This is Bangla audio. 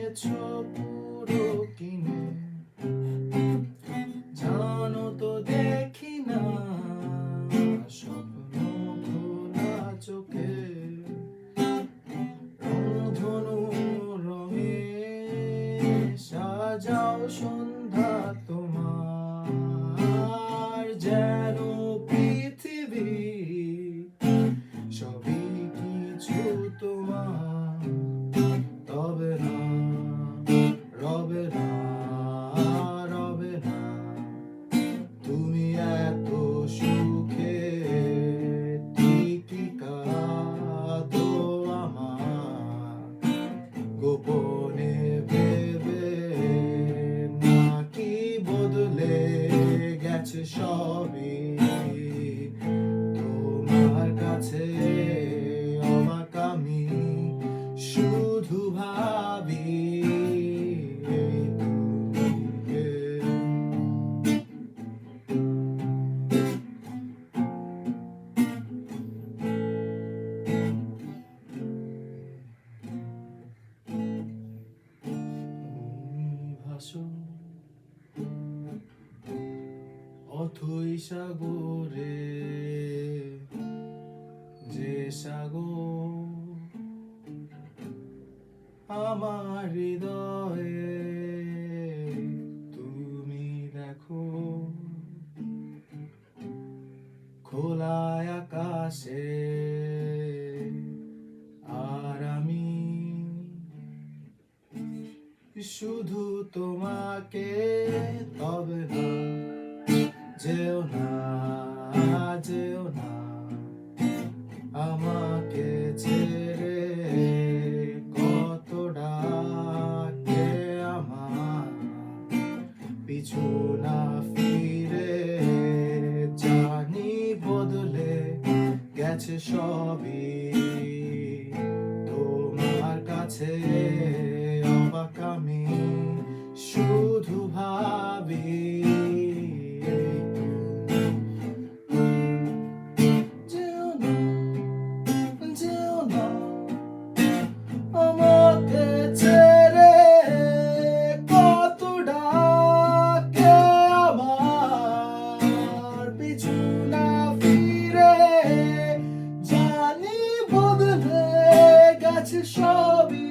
ফেলেছো পুরো কিনে, জানো তো দেখি না স্বপ্ন খোলা চোখে, রংধনু রঙে সাজাও সন্ধ্যা তোমার, যেন পৃথিবী সবই কিছু তোমার, তবে না রবে না রবে না তুমি এত সুখে, টিকিকা তো আমার গোপনে ভেবে, নাকি বদলে গেছে সবই তোমার কাছে, অবাক আমি শুধু ভাবি ভাসো অথই সাগরে, যে সাগর আমার হৃদয়ে, তুমি দেখো খোলা আকাশে, আর আমি শুধু তোমাকে, তবে না যেও না যেও না আমাকে ছেড়ে, কত ডাকে আমার পিছু না ফিরে, জানি বদলে গেছে সবই তোমার কাছে, অবাক আমি শুধু ভাবি যেও না যেও না আমাকে ছেড়ে, কত ডাকে আমার পিছু না ফিরে, জানি বদলে গেছে সবই